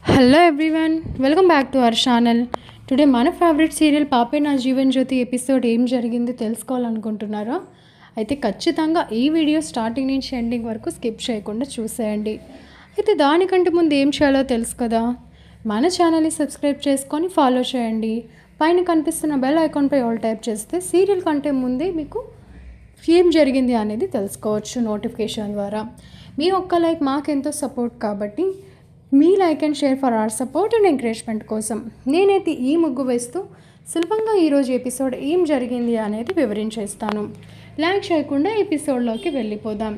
Hello everyone, welcome back to our channel. Today మన favourite serial పాపే నా Jeevan Jyoti episode ఏం జరిగింది తెలుసుకోవాలనుకుంటున్నారా? అయితే ఖచ్చితంగా ఈ వీడియో స్టార్టింగ్ నుంచి ఎండింగ్ వరకు స్కిప్ చేయకుండా చూసేయండి. అయితే దానికంటే ముందు ఏం చేయాలో తెలుసు కదా, మన ఛానల్ని సబ్స్క్రైబ్ చేసుకొని ఫాలో చేయండి. పైన కనిపిస్తున్న బెల్ ఐకాన్పై ఆల్ టైప్ చేస్తే సీరియల్ కంటే ముందే మీకు ఏం జరిగింది అనేది తెలుసుకోవచ్చు నోటిఫికేషన్ ద్వారా. మీ ఒక్క లైక్ మాకెంతో సపోర్ట్ కాబట్టి మీ like and share for our support and encouragement కోసం నేనైతే ఈ ముగ్గు వేస్తూ సులభంగా ఈరోజు ఎపిసోడ్ ఏం జరిగింది అనేది వివరించేస్తాను. లైక్ చేయకుండా ఎపిసోడ్లోకి వెళ్ళిపోదాం.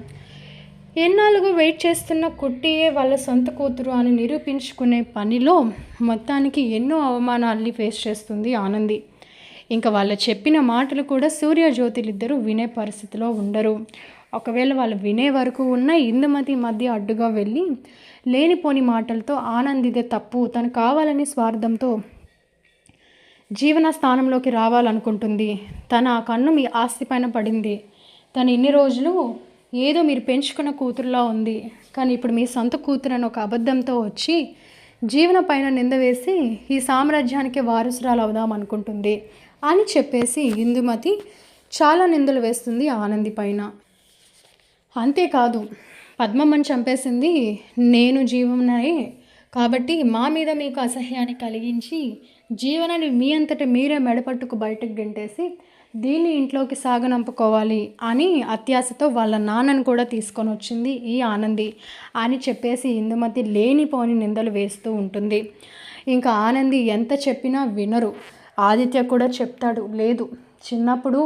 ఎన్నాళ్ళుగా వెయిట్ చేస్తున్న కుట్టియే వాళ్ళ సొంత కూతురు అని నిరూపించుకునే పనిలో మొత్తానికి ఎన్నో అవమానాల్ని ఫేస్ చేస్తుంది ఆనంది. ఇంకా వాళ్ళు చెప్పిన మాటలు కూడా సూర్య జ్యోతిలిద్దరూ వినే పరిస్థితిలో ఉండరు. ఒకవేళ వాళ్ళు వినే వరకు ఉన్న ఇందుమతి మధ్య అడ్డుగా వెళ్ళి లేనిపోని మాటలతో ఆనందిదే తప్పు, తను కావాలని స్వార్థంతో జీవన స్థానంలోకి రావాలనుకుంటుంది. తన కన్ను మీ ఆస్తి పైన పడింది. తను ఇన్ని రోజులు ఏదో మీరు పెంచుకున్న కూతురులా ఉంది, కానీ ఇప్పుడు మీ సొంత కూతురు అని ఒక అబద్ధంతో వచ్చి జీవన పైన నింద వేసి ఈ సామ్రాజ్యానికి వారసురాలు అవుదాం అనుకుంటుంది అని చెప్పేసి ఇందుమతి చాలా నిందలు వేస్తుంది ఆనంది పైన. అంతేకాదు, పద్మమ్మని చంపేసింది నేను జీవననే కాబట్టి మా మీద మీకు అసహ్యాన్ని కలిగించి జీవనాన్ని మీ అంతటా మీరే మెడపట్టుకు బయటకు గెంటేసి దీన్ని ఇంట్లోకి సాగనంపుకోవాలి అని అత్యాశతో వాళ్ళ నాన్నను కూడా తీసుకొని వచ్చింది ఈ ఆనంది అని చెప్పేసి ఇందుమతి లేనిపోని నిందలు వేస్తూ ఉంటుంది. ఇంకా ఆనంది ఎంత చెప్పినా వినరు. ఆదిత్య కూడా చెప్తాడు, లేదు చిన్నప్పుడు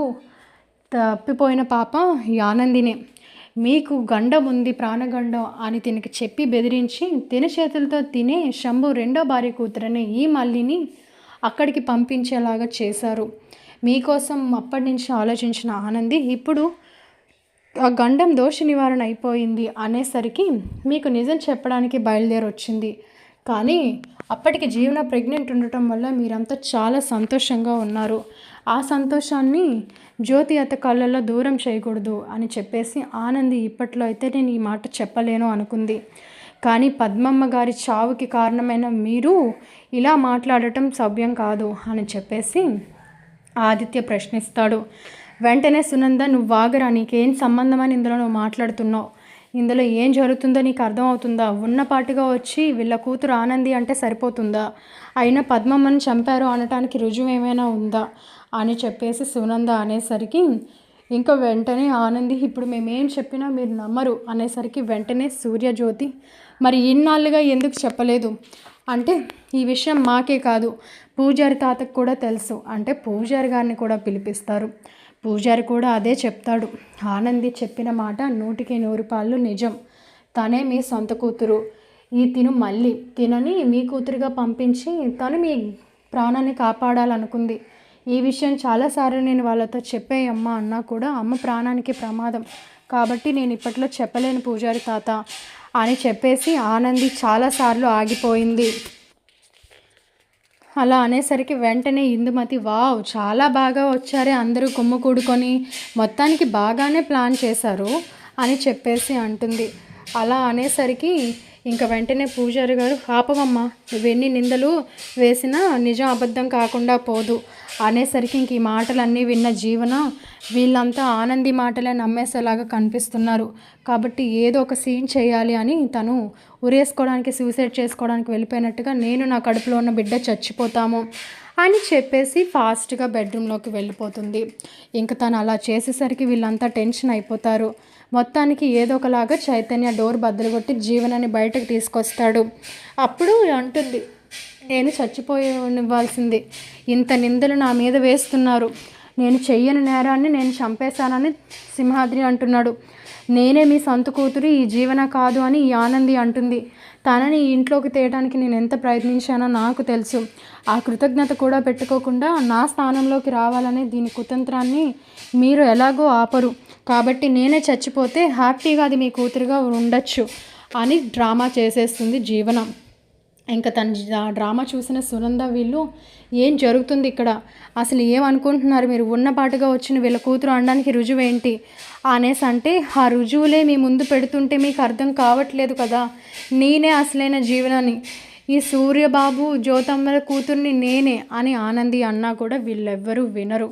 తప్పిపోయిన పాప ఈ ఆనందినే, మీకు గండం ఉంది ప్రాణగండం అని తినకి చెప్పి బెదిరించి తిన చేతులతో తినే శంభు రెండో భార్య కూతురనే ఈ మల్లిని అక్కడికి పంపించేలాగా చేశారు. మీకోసం అప్పటి నుంచి ఆలోచించిన ఆనంది ఇప్పుడు ఆ గండం దోష నివారణ అయిపోయింది అనేసరికి మీకు నిజం చెప్పడానికి బయలుదేరి వచ్చింది. కానీ అప్పటికి జీవన ప్రెగ్నెంట్ ఉండటం వల్ల మీరంతా చాలా సంతోషంగా ఉన్నారు. ఆ సంతోషాన్ని జ్యోతి అత్త కళ్ళల్లో దూరం చేయకూడదు అని చెప్పేసి ఆనంది ఇప్పట్లో అయితే నేను ఈ మాట చెప్పలేను అనుకుంది. కానీ పద్మమ్మ గారి చావుకి కారణమైన మీరు ఇలా మాట్లాడటం సవ్యం కాదు అని చెప్పేసి ఆదిత్య ప్రశ్నిస్తాడు. వెంటనే సునంద, నువ్వు వాగరా, నీకేం సంబంధం అని ఇందులో నువ్వు మాట్లాడుతున్నావు, ఇందులో ఏం జరుగుతుందో నీకు అర్థమవుతుందా? ఉన్నపాటిగా వచ్చి వీళ్ళ కూతురు ఆనంది అంటే సరిపోతుందా? అయినా పద్మమ్మని చంపారు అనటానికి రుజువు ఏమైనా ఉందా అని చెప్పేసి సునంద అనేసరికి ఇంకా వెంటనే ఆనంది, ఇప్పుడు మేమేం చెప్పినా మీరు నమ్మరు అనేసరికి వెంటనే సూర్యజ్యోతి, మరి ఇన్నాళ్ళుగా ఎందుకు చెప్పలేదు అంటే ఈ విషయం మాకే కాదు పూజారి తాతకు కూడా తెలుసు అంటే పూజారి గారిని కూడా పిలిపిస్తారు. పూజారి కూడా అదే చెప్తాడు, ఆనంది చెప్పిన మాట 100కి 100 నిజం, తనే మీ సొంత కూతురు, ఈ తిను మళ్ళీ తినని మీ కూతురుగా పంపించి తను మీ ప్రాణాన్ని కాపాడాలనుకుంది. ఈ విషయం చాలాసార్లు నేను వాళ్ళతో చెప్పేయమ్మ అన్నా కూడా అమ్మ ప్రాణానికి ప్రమాదం కాబట్టి నేను ఇప్పట్లో చెప్పలేను పూజారి తాత అని చెప్పేసి ఆనంది చాలాసార్లు ఆగిపోయింది. అలా అనేసరికి వెంటనే ఇందుమతి, వావ్ చాలా బాగా వచ్చారే, అందరూ గుమ్మ కూడుకొని మొత్తానికి బాగానే ప్లాన్ చేశారు అని చెప్పేసి అంటుంది. అలా అనేసరికి ఇంకా వెంటనే పూజారి గారు, పాపమమ్మ నువ్వెన్ని నిందలు వేసినా నిజం అబద్ధం కాకుండా పోదు అనేసరికి ఇంక ఈ మాటలన్నీ విన్న జీవన వీళ్ళంతా ఆనంది మాటలే నమ్మేసేలాగా కనిపిస్తున్నారు కాబట్టి ఏదో ఒక సీన్ చేయాలి అని తను ఉరేసుకోవడానికి సూసైడ్ చేసుకోవడానికి వెళ్ళిపోయినట్టుగా నేను నా కడుపులో ఉన్న బిడ్డ చచ్చిపోతాము అని చెప్పేసి ఫాస్ట్గా బెడ్రూమ్లోకి వెళ్ళిపోతుంది. ఇంక తను అలా చేసేసరికి వీళ్ళంతా టెన్షన్ అయిపోతారు. మొత్తానికి ఏదో ఒకలాగా చైతన్య డోర్ బద్దలుగొట్టి జీవనాన్ని బయటకు తీసుకొస్తాడు. అప్పుడు అంటుంది, నేను చచ్చిపోనివ్వాల్సింది, ఇంత నిందలు నా మీద వేస్తున్నారు, నేను చెయ్యని నేరాన్ని నేను చంపేశానని సింహాద్రి అంటున్నాడు, నేనే మీ సొంత కూతురు ఈ జీవన కాదు అని ఈ ఆనంది అంటుంది. తనని ఇంట్లోకి తేయడానికి నేను ఎంత ప్రయత్నించానో నాకు తెలుసు. ఆ కృతజ్ఞత కూడా పెట్టుకోకుండా నా స్థానంలోకి రావాలనే దీని కుతంత్రాన్ని మీరు ఎలాగో ఆపరు కాబట్టి నేనే చచ్చిపోతే హ్యాపీగా అది మీ కూతురుగా ఉండొచ్చు అని డ్రామా చేసేస్తుంది జీవనం. ఇంకా తన డ్రామా చూసిన సునంద, వీళ్ళు ఏం జరుగుతుంది ఇక్కడ, అసలు ఏమనుకుంటున్నారు మీరు, ఉన్నపాటుగా వచ్చిన వీళ్ళ కూతురు అనడానికి రుజువు ఏంటి అనేసి అంటే, ఆ రుజువులే మీ ముందు పెడుతుంటే మీకు అర్థం కావట్లేదు కదా, నేనే అసలైన జీవనాన్ని, ఈ సూర్యబాబు జ్యోతమ్మల కూతుర్ని నేనే అని ఆనంది అన్నా కూడా వీళ్ళెవ్వరూ వినరు.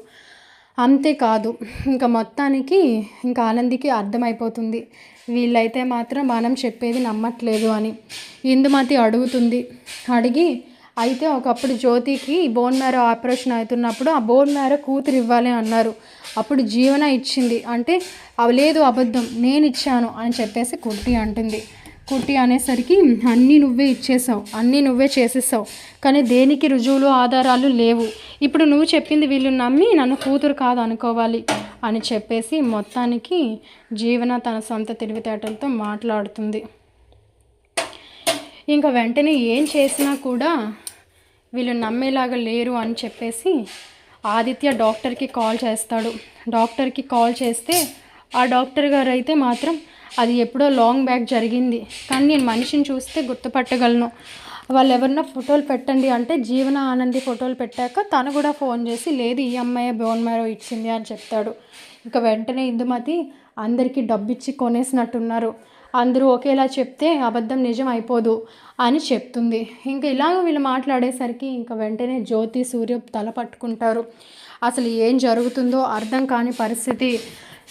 అంతేకాదు ఇంకా మొత్తానికి ఇంకా ఆనందికి అర్థమైపోతుంది వీళ్ళైతే మాత్రం మనం చెప్పేది నమ్మట్లేదు అని. ఇందుమతి అడుగుతుంది. అడిగి అయితే ఒకప్పుడు జ్యోతికి బోన్ మ్యారో ఆపరేషన్ అవుతున్నప్పుడు ఆ బోన్ మ్యారో కూతురు ఇవ్వాలి అన్నారు. అప్పుడు జీవన ఇచ్చింది అంటే లేదు అబద్ధం నేను ఇచ్చాను అని చెప్పేసి కుట్టి అంటుంది. కుట్టి అనేసరికి అన్నీ నువ్వే ఇచ్చేసావు, అన్నీ నువ్వే చేసేసావు, కానీ దేనికి రుజువులు ఆధారాలు లేవు. ఇప్పుడు నువ్వు చెప్పింది వీళ్ళు నమ్మి నన్ను కూతురు కాదు అనుకోవాలి అని చెప్పేసి మొత్తానికి జీవన తన సొంత తెలివితేటలతో మాట్లాడుతుంది. ఇంకా వెంటనే ఏం చేసినా కూడా వీళ్ళు నమ్మేలాగా లేరు అని చెప్పేసి ఆదిత్య డాక్టర్కి కాల్ చేస్తాడు. డాక్టర్కి కాల్ చేస్తే ఆ డాక్టర్ గారు అయితే మాత్రం అది ఎప్పుడో లాంగ్ బ్యాక్ జరిగింది, కానీ నేను మనిషిని చూస్తే గుర్తుపట్టగలను, వాళ్ళు ఎవరన్నా ఫోటోలు పెట్టండి అంటే జీవన ఆనంది ఫోటోలు పెట్టాక తను కూడా ఫోన్ చేసి లేదు ఈ అమ్మాయి బోన్ మ్యారో ఇచ్చింది అని చెప్తాడు. ఇంకా వెంటనే ఇందుమతి అందరికీ డబ్బిచ్చి కొనేసినట్టున్నారు, అందరూ ఒకేలా చెప్తే అబద్ధం నిజం అయిపోదు అని చెప్తుంది. ఇంకా ఇలాగ వీళ్ళు మాట్లాడేసరికి ఇంకా వెంటనే జ్యోతి సూర్య తల పట్టుకుంటారు. అసలు ఏం జరుగుతుందో అర్థం కాని పరిస్థితి.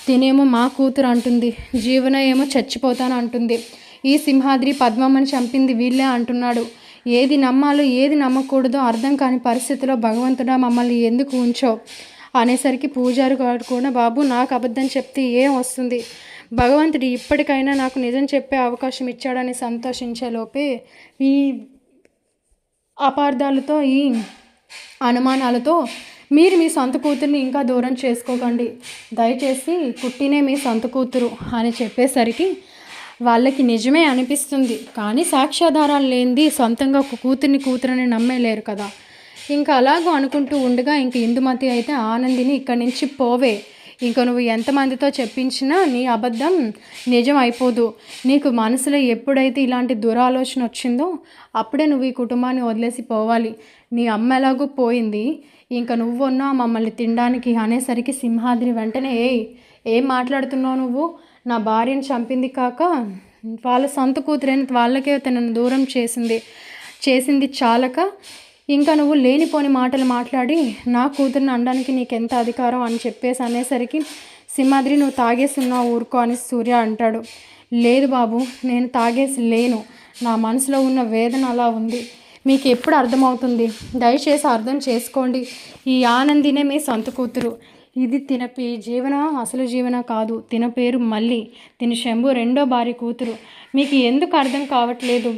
తినేమో మా కూతురు అంటుంది, జీవన ఏమో చచ్చిపోతాను అంటుంది, ఈ సింహాద్రి పద్మమ్మని చంపింది వీళ్ళే అంటున్నాడు. ఏది నమ్మాలో ఏది నమ్మకూడదో అర్థం కాని పరిస్థితిలో భగవంతుడా మమ్మల్ని ఎందుకు ఉంచో అనేసరికి పూజారి గారు కూడా బాబు నాకు అబద్ధం చెప్తే ఏం వస్తుంది, భగవంతుడు ఇప్పటికైనా నాకు నిజం చెప్పే అవకాశం ఇచ్చాడని సంతోషించే లోపే ఈ అపార్థాలతో ఈ అనుమానాలతో మీరు మీ సొంత కూతుర్ని ఇంకా దూరం చేసుకోకండి, దయచేసి కుట్టినే మీ సొంత కూతురు అని చెప్పేసరికి వాళ్ళకి నిజమే అనిపిస్తుంది. కానీ సాక్ష్యాధారాలు లేనిది సొంతంగా ఒక కూతురని నమ్మేలేరు కదా. ఇంకా అలాగూ అనుకుంటూ ఉండగా ఇంక ఇందుమతి అయితే ఆనందిని ఇక్కడి నుంచి పోవే, ఇంకా నువ్వు ఎంతమందితో చెప్పించినా నీ అబద్ధం నిజం అయిపోదు, నీకు మనసులో ఎప్పుడైతే ఇలాంటి దురాలోచన వచ్చిందో అప్పుడే నువ్వు ఈ కుటుంబాన్ని వదిలేసి పోవాలి, నీ అమ్మ ఎలాగూ పోయింది ఇంకా నువ్వున్నా మమ్మల్ని తినడానికి అనేసరికి సింహాద్రి వెంటనే ఏం మాట్లాడుతున్నావు నువ్వు, నా భార్యను చంపింది కాక వాళ్ళ సొంత కూతురైన వాళ్ళకే తనను దూరం చేసింది చాలక ఇంకా నువ్వు లేనిపోని మాటలు మాట్లాడి నా కూతుర్ని అనడానికి నీకెంత అధికారం అని చెప్పేసి అనేసరికి సింహాద్రి నువ్వు తాగేసి ఉన్నావు ఊరుకో అని సూర్య అంటాడు. లేదు బాబు నేను తాగేసి లేను, నా మనసులో ఉన్న వేదన అలా ఉంది, మీకు ఎప్పుడు అర్థమవుతుంది, దయచేసి అర్థం చేసుకోండి, ఈ ఆనందినే మీ సొంత కూతురు, ఇది తిన జీవన అసలు జీవన కాదు, తిన పేరు మళ్ళీ, తిన శంభు రెండో భార్య కూతురు, మీకు ఎందుకు అర్థం కావట్లేదు,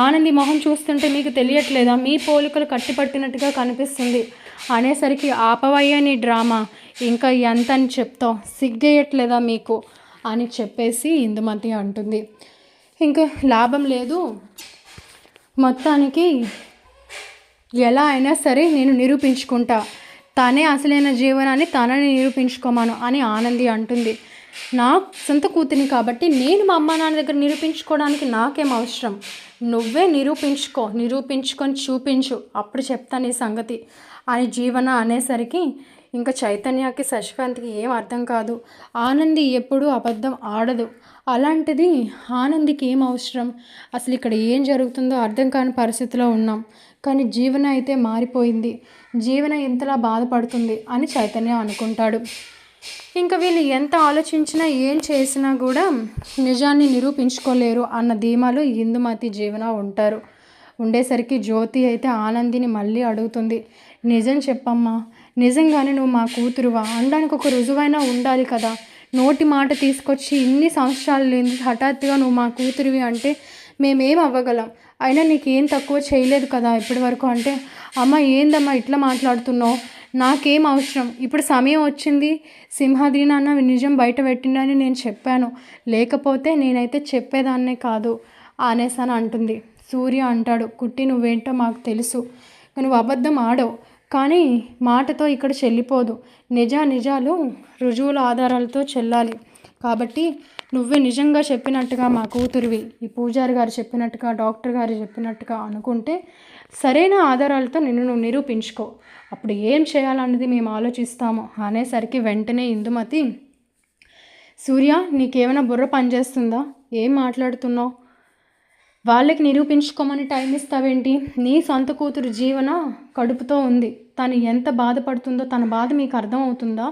ఆనంది మొహం చూస్తుంటే మీకు తెలియట్లేదా, మీ పోలికలు కట్టిపట్టినట్టుగా కనిపిస్తుంది అనేసరికి ఆపవయ్యా నీ డ్రామా, ఇంకా ఎంత అని చెప్తావు, సిగ్గేయట్లేదా మీకు అని చెప్పేసి ఇందుమతి అంటుంది. ఇంకా లాభం లేదు, మొత్తానికి ఎలా అయినా సరే నేను నిరూపించుకుంటా, తనే అసలైన జీవనాన్ని తనని నిరూపించుకోమాను అని ఆనంది అంటుంది. నా సొంత కూతురిని కాబట్టి నేను మా అమ్మ నాన్న దగ్గర నిరూపించుకోవడానికి నాకేం అవసరం, నువ్వే నిరూపించుకొని చూపించు అప్పుడు చెప్తాను ఈ సంగతి అని జీవన అనేసరికి ఇంకా చైతన్యకి శశికాంత్కి ఏం అర్థం కాదు. ఆనంది ఎప్పుడూ అబద్ధం ఆడదు, అలాంటిది ఆనందికి ఏం అవసరం, అసలు ఇక్కడ ఏం జరుగుతుందో అర్థం కాని పరిస్థితిలో ఉన్నాం, కానీ జీవన అయితే మారిపోయింది, జీవన ఎంతలా బాధపడుతుంది అని చైతన్య అనుకుంటాడు. ఇంకా వీళ్ళు ఎంత ఆలోచించినా ఏం చేసినా కూడా నిజాన్ని నిరూపించుకోలేరు అన్న ధీమాలు ఇందుమతి జీవన ఉండేసరికి జ్యోతి అయితే ఆనందిని మళ్ళీ అడుగుతుంది, నిజం చెప్పమ్మా, నిజంగానే నువ్వు మా కూతురువా అనడానికి ఒక రుజువైనా ఉండాలి కదా, నోటి మాట తీసుకొచ్చి ఇన్ని సంవత్సరాలు లేని హఠాత్తుగా నువ్వు మా కూతురివి అంటే మేమేం అవ్వగలం, అయినా నీకేం తక్కువ చేయలేదు కదా ఇప్పటి వరకు అంటే, అమ్మ ఏందమ్మా ఇట్లా మాట్లాడుతున్నావు, నాకేం అవసరం, ఇప్పుడు సమయం వచ్చింది, సింహాద్రి నాన్న నిజం బయట పెట్టిండని నేను చెప్పాను, లేకపోతే నేనైతే చెప్పేదాన్నే కాదు అనేసాను అంటుంది. సూర్య అంటాడు, కుట్టి నువ్వేంటో మాకు తెలుసు, నువ్వు అబద్ధం ఆడవు, కానీ మాటతో ఇక్కడ చెల్లిపోదు, నిజాలు రుజువుల ఆధారాలతో చెల్లాలి, కాబట్టి నువ్వే నిజంగా చెప్పినట్టుగా మా కూతురివి ఈ పూజారి గారు చెప్పినట్టుగా డాక్టర్ గారు చెప్పినట్టుగా అనుకుంటే సరైన ఆధారాలతో నువ్వు నిరూపించుకో, అప్పుడు ఏం చేయాలన్నది మేము ఆలోచిస్తాము అనేసరికి వెంటనే ఇందుమతి, సూర్య నీకేమైనా బుర్ర పనిచేస్తుందా, ఏం మాట్లాడుతున్నావు, వాళ్ళకి నిరూపించుకోమని టైం ఇస్తావేంటి? నీ సొంత కూతురు జీవన కడుపుతో ఉంది, తను ఎంత బాధపడుతుందో తన బాధ మీకు అర్థమవుతుందా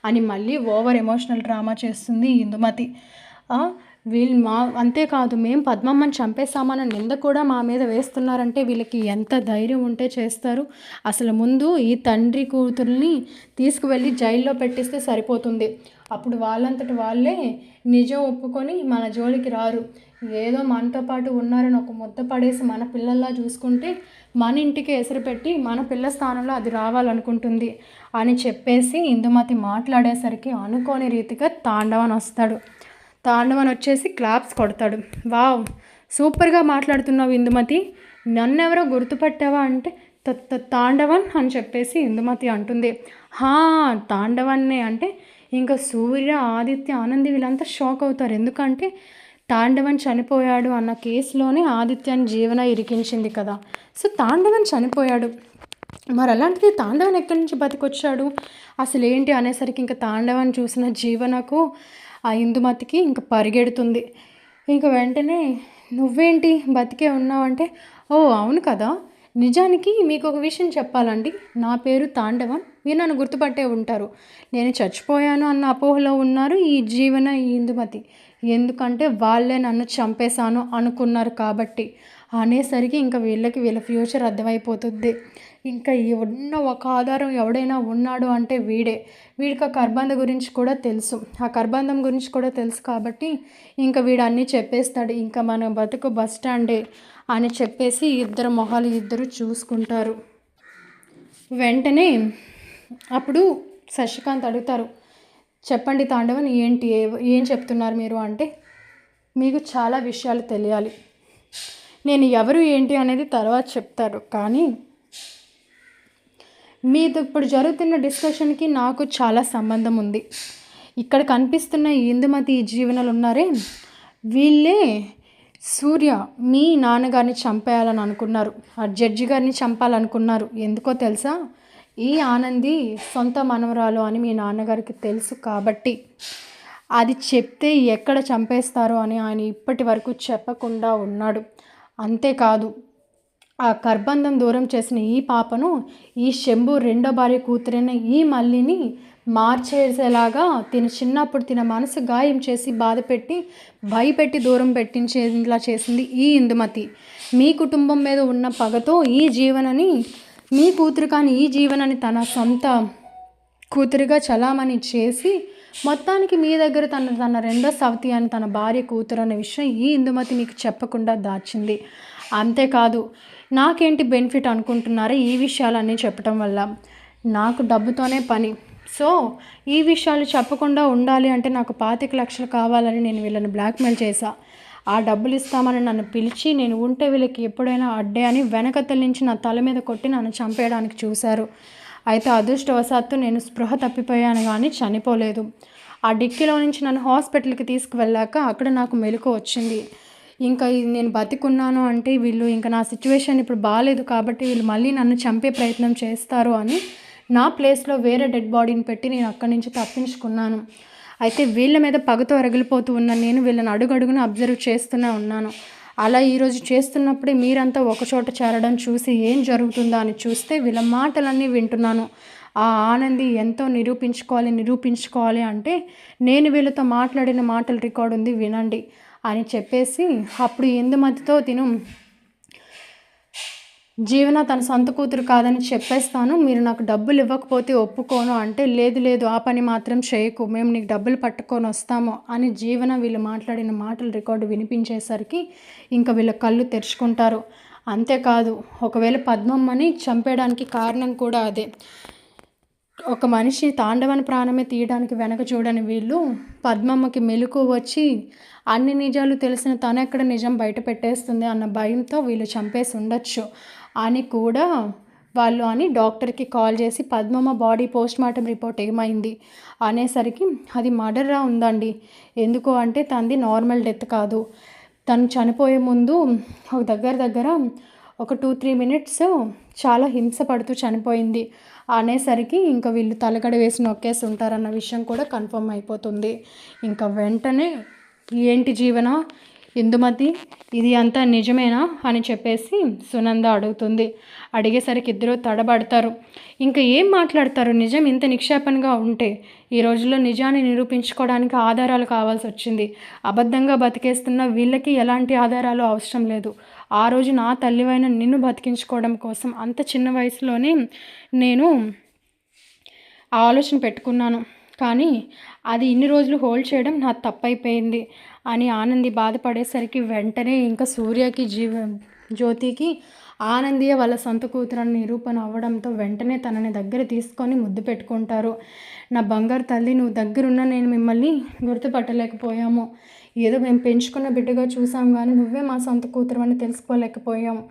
అని మళ్ళీ ఓవర్ ఎమోషనల్ డ్రామా చేస్తుంది ఇందుమతి. వీళ్ళు అంతేకాదు, మేము పద్మమ్మని చంపేస్తామన్న నింద కూడా మా మీద వేస్తున్నారంటే వీళ్ళకి ఎంత ధైర్యం ఉంటే చేస్తారు? అసలు ముందు ఈ తండ్రి కూతుర్ని తీసుకువెళ్ళి జైల్లో పెట్టిస్తే సరిపోతుంది. అప్పుడు వాళ్ళంతటి వాళ్ళే నిజం ఒప్పుకొని మన జోలికి రారు. ఏదో మనతో పాటు ఉన్నారని ఒక ముద్ద పడేసి మన పిల్లల్లా చూసుకుంటే మన ఇంటికి ఎసరు పెట్టి మన పిల్ల స్థానంలో అది రావాలనుకుంటుంది అని చెప్పేసి ఇందుమతి మాట్లాడేసరికి అనుకోని రీతిగా తాండవన్ వస్తాడు. తాండవన్ వచ్చేసి క్లాప్స్ కొడతాడు. వావ్, సూపర్గా మాట్లాడుతున్నావు ఇందుమతి, నన్నెవరో గుర్తుపట్టావా అంటే తాండవన్ అని చెప్పేసి ఇందుమతి అంటుంది. తాండవన్నే అంటే ఇంకా సూర్య, ఆదిత్య, ఆనంది వీళ్ళంతా షాక్ అవుతారు. ఎందుకంటే తాండవన్ చనిపోయాడు అన్న కేసులోనే ఆదిత్యని జీవన ఇరికించింది కదా. సో తాండవన్ చనిపోయాడు, మరి అలాంటిది తాండవన్ ఎక్కడి నుంచి బతికొచ్చాడు అసలు ఏంటి అనేసరికి ఇంకా తాండవన్ చూసిన జీవనకు ఆ ఇందుమతికి ఇంకా పరిగెడుతుంది. ఇంకా వెంటనే నువ్వేంటి బతికే ఉన్నావంటే, ఓ అవును కదా, నిజానికి మీకు ఒక విషయం చెప్పాలండి, నా పేరు తాండవన్, మీరు నన్ను గుర్తుపట్టే ఉంటారు. నేను చచ్చిపోయాను అన్న అపోహలో ఉన్నారు ఈ జీవన, ఈ ఇందుమతి. ఎందుకంటే వాళ్ళే నన్ను చంపేశాను అనుకున్నారు కాబట్టి అనేసరికి ఇంకా వీళ్ళ ఫ్యూచర్ అర్థమైపోతుంది. ఇంకా ఉన్న ఒక ఆధారం ఎవడైనా ఉన్నాడు అంటే వీడికి ఆ కర్బంధ గురించి కూడా తెలుసు, ఆ కర్బంధం గురించి కూడా తెలుసు కాబట్టి ఇంకా వీడు అన్నీ చెప్పేస్తాడు. ఇంకా మన బతుకు బస్ స్టాండే అని చెప్పేసి ఇద్దరు మొహాలు ఇద్దరు చూసుకుంటారు. వెంటనే అప్పుడు శశికాంత్ అడుగుతారు, చెప్పండి తాండవన్, ఏం చెప్తున్నారు మీరు అంటే, మీకు చాలా విషయాలు తెలియాలి, నేను ఎవరు ఏంటి అనేది తర్వాత చెప్తారు, కానీ మీతో ఇప్పుడు జరుగుతున్న డిస్కషన్కి నాకు చాలా సంబంధం ఉంది. ఇక్కడ కనిపిస్తున్న ఈ ఇందుమతి, ఈ జీవనాలు ఉన్నారే, వీళ్ళే సూర్య మీ నాన్నగారిని చంపేయాలని అనుకున్నారు, ఆ జడ్జి గారిని చంపాలనుకున్నారు. ఎందుకో తెలుసా, ఈ ఆనంది సొంత మనవరాలు అని మీ నాన్నగారికి తెలుసు కాబట్టి అది చెప్తే ఎక్కడ చంపేస్తారో అని ఆయన ఇప్పటి వరకు చెప్పకుండా ఉన్నాడు. అంతేకాదు, ఆ కర్బంధం దూరం చేసిన ఈ పాపను ఈ శంభు రెండో భార్య కూతురైన ఈ మల్లిని మార్చేసేలాగా చిన్నప్పుడు తిన మనసు గాయం చేసి బాధపెట్టి భయపెట్టి దూరం పెట్టించేలా చేసింది ఈ ఇందుమతి. మీ కుటుంబం మీద ఉన్న పగతో ఈ జీవనని, మీ కూతురు కానీ ఈ జీవనని తన సొంత కూతురుగా చలామణి చేసి మొత్తానికి మీ దగ్గర తన రెండో సవతి అని తన భార్య కూతురు అనే విషయం ఈ ఇందుమతి మీకు చెప్పకుండా దాచింది. అంతేకాదు, నాకేంటి బెనిఫిట్ అనుకుంటున్నారా ఈ విషయాలన్నీ చెప్పడం వల్ల? నాకు డబ్బుతోనే పని. సో ఈ విషయాలు చెప్పకుండా ఉండాలి అంటే నాకు 25 లక్షలు కావాలని నేను వీళ్ళని బ్లాక్మెయిల్ చేశా. ఆ డబ్బులు ఇస్తామని నన్ను పిలిచి నేను ఉంటే వీళ్ళకి ఎప్పుడైనా అడ్డే అని వెనకతల నుంచి నా తల మీద కొట్టి నన్ను చంపేయడానికి చూశారు. అయితే అదృష్టవశాత్తు నేను స్పృహ తప్పిపోయాను కానీ చనిపోలేదు. ఆ డిక్కీలో నుంచి నన్ను హాస్పిటల్కి తీసుకువెళ్ళాక అక్కడ నాకు మెలకు వచ్చింది. ఇంకా నేను బతికున్నాను అంటే వీళ్ళు ఇంకా నా సిచ్యువేషన్ ఇప్పుడు బాగాలేదు కాబట్టి వీళ్ళు మళ్ళీ నన్ను చంపే ప్రయత్నం చేస్తారు అని నా ప్లేస్లో వేరే డెడ్ బాడీని పెట్టి నేను అక్కడి నుంచి తప్పించుకున్నాను. అయితే వీళ్ళ మీద పగతో రగిలిపోతూ ఉన్నాను. నేను వీళ్ళని అడుగడుగున అబ్జర్వ్ చేస్తూనే ఉన్నాను. అలా ఈరోజు చేస్తున్నప్పుడే మీరంతా ఒకచోట చేరడం చూసి ఏం జరుగుతుందో అని చూస్తే వీళ్ళ మాటలన్నీ వింటున్నాను. ఆ ఆనంది ఎంతో నిరూపించుకోవాలి అంటే నేను వీళ్ళతో మాట్లాడిన మాటలు రికార్డు ఉంది వినండి అని చెప్పేసి అప్పుడు ఇందుమతితో జీవన తన సొంత కూతురు కాదని చెప్పేస్తాను, మీరు నాకు డబ్బులు ఇవ్వకపోతే ఒప్పుకోను అంటే, లేదు ఆ పని మాత్రం చేయకు, మేము నీకు డబ్బులు పట్టుకొని వస్తాము అని జీవన వీళ్ళు మాట్లాడిన మాటలు రికార్డు వినిపించేసరికి ఇంకా వీళ్ళ కళ్ళు తెరుచుకుంటారు. అంతేకాదు, ఒకవేళ పద్మమ్మని చంపేయడానికి కారణం కూడా అదే. ఒక మనిషి తాండవని ప్రాణమే తీయడానికి వెనక చూడని వీళ్ళు పద్మమ్మకి మెలకు వచ్చి అన్ని నిజాలు తెలిసిన తనెక్కడ నిజం బయట పెట్టేస్తుంది అన్న భయంతో వీళ్ళు చంపేసి ఉండొచ్చు అని కూడా వాళ్ళు అని డాక్టర్కి కాల్ చేసి పద్మమ్మ బాడీ పోస్ట్మార్టం రిపోర్ట్ ఏమైంది అనేసరికి అది మర్డర్గా ఉందండి, ఎందుకు అంటే తనది నార్మల్ డెత్ కాదు, తను చనిపోయే ముందు ఒక దగ్గర ఒక 2-3 మినిట్స్ చాలా హింస పడుతూ చనిపోయింది అనేసరికి ఇంకా వీళ్ళు తలగడ వేసి నొక్కేసి ఉంటారన్న విషయం కూడా కన్ఫర్మ్ అయిపోతుంది. ఇంకా వెంటనే ఏంటి జీవన ఇందుమతి ఇది అంతా నిజమేనా అని చెప్పేసి సునంద అడుగుతుంది. అడిగేసరికి ఇద్దరు తడబడతారు. ఇంకా ఏం మాట్లాడతారు? నిజం ఇంత నిక్షేపంగా ఉంటే ఈ రోజుల్లో నిజాన్ని నిరూపించుకోవడానికి ఆధారాలు కావాల్సి వచ్చింది. అబద్ధంగా బతికేస్తున్న వీళ్ళకి ఎలాంటి ఆధారాలు అవసరం లేదు. ఆ రోజు నా తల్లివైన నిన్ను బతికించుకోవడం కోసం అంత చిన్న వయసులోనే నేను ఆలోచన పెట్టుకున్నాను. కానీ అది ఇన్ని రోజులు హోల్డ్ చేయడం నా తప్పైపోయింది అని ఆనంది బాధపడేసరికి వెంటనే ఇంకా సూర్యకి జ్యోతికి ఆనందియే వాళ్ళ సొంత కూతురని నిరూపణ అవ్వడంతో వెంటనే తనని దగ్గర తీసుకొని ముద్దు పెట్టుకుంటారు. నా బంగారు తల్లి, నువ్వు దగ్గరున్న నేను మిమ్మల్ని గుర్తుపట్టలేకపోయాము. ఏదో మేము పెంచుకున్న బిడ్డగా చూసాం, కానీ నువ్వే మా సొంత కూతురు అని తెలుసుకోలేకపోయాము.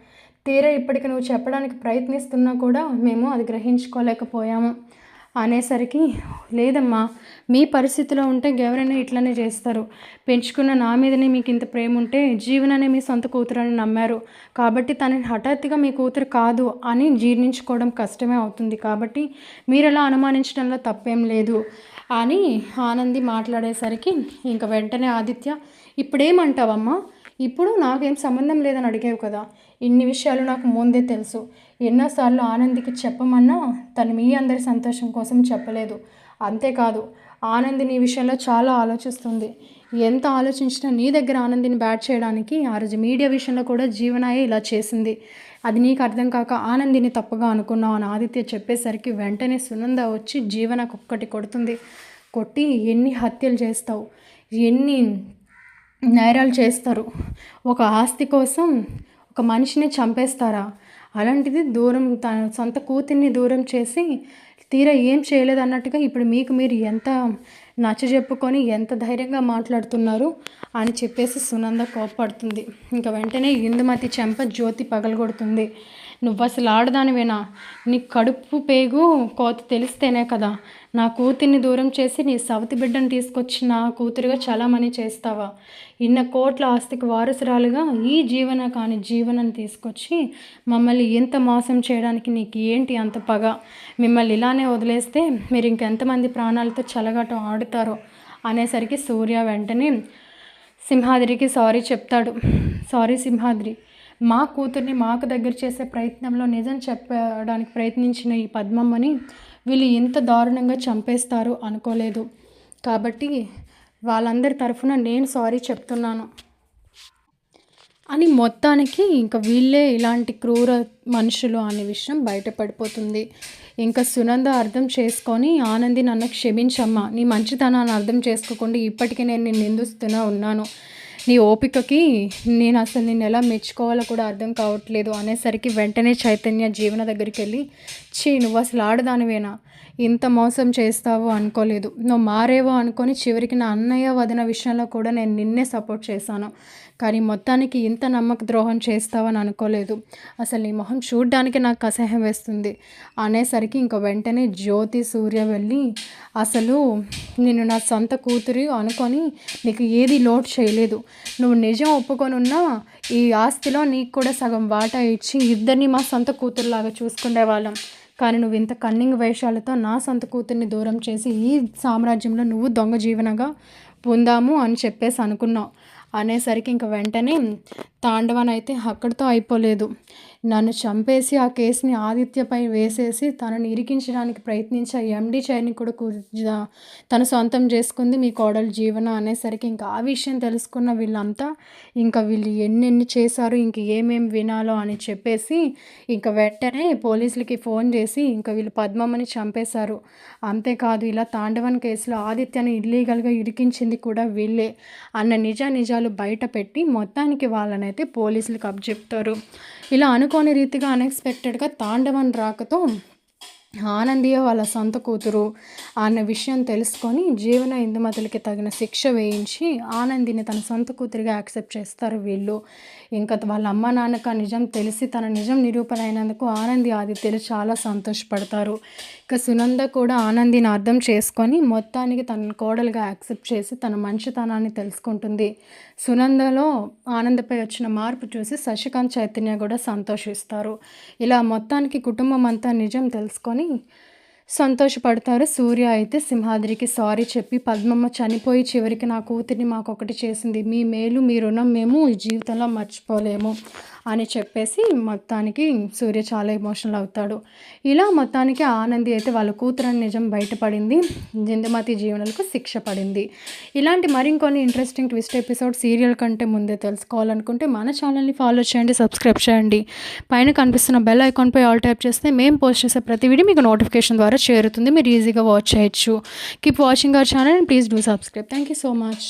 తీరా ఇప్పటికి నువ్వు చెప్పడానికి ప్రయత్నిస్తున్నా కూడా మేము అది గ్రహించుకోలేకపోయాము అనేసరికి, లేదమ్మా, మీ పరిస్థితిలో ఉంటే ఎవరైనా ఇట్లనే చేస్తారు. పెంచుకున్న నా మీదనే మీకు ఇంత ప్రేమ ఉంటే జీవననే మీ సొంత కూతురు అని నమ్మారు. కాబట్టి తనని హఠాత్తుగా మీ కూతురు కాదు అని జీర్ణించుకోవడం కష్టమే అవుతుంది. కాబట్టి మీరు అలా అనుమానించడంలో తప్పేం లేదు అని ఆనంది మాట్లాడేసరికి ఇంకా వెంటనే ఆదిత్య, ఇప్పుడేమంటావమ్మా? ఇప్పుడు నాకేం సంబంధం లేదని అడిగావు కదా. ఇన్ని విషయాలు నాకు ముందే తెలుసు. ఎన్నోసార్లు ఆనందికి చెప్పమన్నా తను మీ అందరి సంతోషం కోసం చెప్పలేదు. అంతేకాదు, ఆనంది నీ విషయంలో చాలా ఆలోచిస్తుంది. ఎంత ఆలోచించినా నీ దగ్గర ఆనందిని బ్యాట్ చేయడానికి ఆ రోజు మీడియా విషయంలో కూడా జీవనాయే ఇలా చేసింది. అది నీకు అర్థం కాక ఆనందిని తప్పుగా అనుకున్నావు అని ఆదిత్య చెప్పేసరికి వెంటనే సునంద వచ్చి జీవనకు ఒక్కటి కొడుతుంది. కొట్టి, ఎన్ని హత్యలు చేస్తావు, ఎన్ని నేరాలు చేస్తారు, ఒక ఆస్తి కోసం ఒక మనిషిని చంపేస్తారా? అలాంటిది దూరం తన సొంత కూతుర్ని దూరం చేసి తీరా ఏం చేయలేదు అన్నట్టుగా ఇప్పుడు మీకు మీరు ఎంత నచ్చజెప్పుకొని ఎంత ధైర్యంగా మాట్లాడుతున్నారు అని చెప్పేసి సునంద కోప్పడుతుంది. ఇంకా వెంటనే ఇందుమతి చెంప జ్యోతి పగలగొడుతుంది. నువ్వు అసలు ఆడదానివేనా? నీ కడుపు పేగు కోత తెలిస్తేనే కదా నా కూతుర్ని దూరం చేసి నీ సవతి బిడ్డను తీసుకొచ్చి నా కూతురుగా చలామణి చేస్తావా? ఇన్న కోట్ల ఆస్తికి వారసురాలుగా ఈ జీవనం తీసుకొచ్చి మమ్మల్ని ఎంత మోసం చేయడానికి నీకు ఏంటి అంత పగ? మిమ్మల్ని ఇలానే వదిలేస్తే మీరు ఇంకెంతమంది ప్రాణాలతో చలగాటం ఆడుతారో అనేసరికి సూర్య వెంటనే సింహాద్రికి సారీ చెప్తాడు. సారీ సింహాద్రి, మా కూతుర్ని మాకు దగ్గర చేసే ప్రయత్నంలో నిజం చెప్పడానికి ప్రయత్నించిన ఈ పద్మమ్మని వీళ్ళు ఇంత దారుణంగా చంపేస్తారు అనుకోలేదు. కాబట్టి వాళ్ళందరి తరఫున నేను సారీ చెప్తున్నాను అని మొత్తానికి ఇంకా వీళ్ళే ఇలాంటి క్రూర మనుషులు అనే విషయం బయటపడిపోతుంది. ఇంకా సునంద అర్థం చేసుకొని, ఆనంది నన్ను క్షమించమ్మా, నీ మంచితనాన్ని అర్థం చేసుకోకుండా ఇప్పటికీ నేను నిన్ను నిందిస్తూనే ఉన్నాను. నీ ఓపికకి నేను అసలు నిన్ను ఎలా మెచ్చుకోవాలో కూడా అర్థం కావట్లేదు అనేసరికి వెంటనే చైతన్య జీవన దగ్గరికి వెళ్ళి, నువ్వు అసలు ఆడదానివేనా? ఇంత మోసం చేస్తావు అనుకోలేదు. నువ్వు మారేవో అనుకొని చివరికి నా అన్నయ్య వదిన విషయంలో కూడా నేను నిన్నే సపోర్ట్ చేశాను. కానీ మొత్తానికి ఇంత నమ్మక ద్రోహం చేస్తావని అనుకోలేదు. అసలు నీ మొహం చూడ్డానికి నాకు అసహ్యం వేస్తుంది అనేసరికి ఇంకా వెంటనే జ్యోతి సూర్య వెళ్ళి, అసలు నేను నా సొంత కూతురు అనుకొని నీకు ఏది లోటు చేయలేదు. నువ్వు నిజం ఒప్పుకొని ఉన్నా ఈ ఆస్తిలో నీకు కూడా సగం వాటా ఇచ్చి ఇద్దరిని మా సొంత కూతురులాగా చూసుకునే వాళ్ళం. కానీ నువ్వు ఇంత కన్నింగ్ వేషాలతో నా సొంత కూతుర్ని దూరం చేసి ఈ సామ్రాజ్యంలో నువ్వు దొంగ జీవనగా పొందాము అని చెప్పేసి అనుకున్నావు అనేసరికి ఇంక వెంటనే తాండవన్ అయితే అక్కడితో అయిపోలేదు. నన్ను చంపేసి ఆ కేసుని ఆదిత్యపై వేసేసి తనని ఇరికించడానికి ప్రయత్నించే ఎండి చైర్ని కూడా తన సొంతం చేసుకుంది మీ కోడలు జీవన అనేసరికి ఇంకా ఆ విషయం తెలుసుకున్న వీళ్ళంతా ఇంకా వీళ్ళు ఎన్నెన్ని చేశారు, ఇంక ఏమేమి వినాలో అని చెప్పేసి ఇంకా వెంటనే పోలీసులకి ఫోన్ చేసి ఇంకా వీళ్ళు పద్మమ్మని చంపేశారు. అంతేకాదు, ఇలా తాండవన్ కేసులో ఆదిత్యని ఇల్లీగల్గా ఇరికించింది కూడా వీళ్ళే అన్న నిజాలు బయట పెట్టి మొత్తానికి వాళ్ళనైతే పోలీసులకు అప్పచెప్తారు. ఇలా అనుకోని రీతిగా అన్ఎక్స్పెక్టెడ్గా తాండవన్ రాకతో ఆనందియే వాళ్ళ సొంత కూతురు అన్న విషయం తెలుసుకొని జీవన ఇందుమతులకి తగిన శిక్ష వేయించి ఆనందిని తన సొంత కూతురిగా యాక్సెప్ట్ చేస్తారు వీళ్ళు. ఇంకా వాళ్ళ అమ్మ నాన్నకు నిజం తెలిసి తన నిజం నిరూపణ అయినందుకు ఆనంది ఆదిత్యలు చాలా సంతోషపడతారు. ఇక సునంద కూడా ఆనందిని అర్థం చేసుకొని మొత్తానికి తన కోడలుగా యాక్సెప్ట్ చేసి తన మంచితనాన్ని తెలుసుకుంటుంది. సునందలో ఆనందపై వచ్చిన మార్పు చూసి శశికాంత్ చైతన్య కూడా సంతోషిస్తారు. ఇలా మొత్తానికి కుటుంబం అంతా నిజం తెలుసుకొని సంతోషపడతారు. సూర్య అయితే సింహాద్రికి సారీ చెప్పి, పద్మమ్మ చనిపోయి చివరికి నా కూతురిని మాకొకటి చేసింది. మీ మేలు మీ రుణం మేము ఈ జీవితంలో మర్చిపోలేము అని చెప్పేసి మొత్తానికి సూర్య చాలా ఎమోషనల్ అవుతాడు. ఇలా మొత్తానికి ఆనంది అయితే వాళ్ళ కూతురని నిజం బయటపడింది. ఇందుమతి జీవనాలకు శిక్ష పడింది. ఇలాంటి మరికొన్ని ఇంట్రెస్టింగ్ ట్విస్ట్ ఎపిసోడ్ సీరియల్ కంటే ముందే తెలుసుకోవాలనుకుంటే మన ఛానల్ని ఫాలో చేయండి, సబ్స్క్రైబ్ చేయండి. పైన కనిపిస్తున్న బెల్ ఐకాన్పై ఆల్ ట్యాప్ చేస్తే మేము పోస్ట్ చేసే ప్రతి వీడియో మీకు నోటిఫికేషన్ ద్వారా చేరుతుంది. మీరు ఈజీగా వాచ్ చేయొచ్చు. Keep watching our channel and please do subscribe. Thank you so much.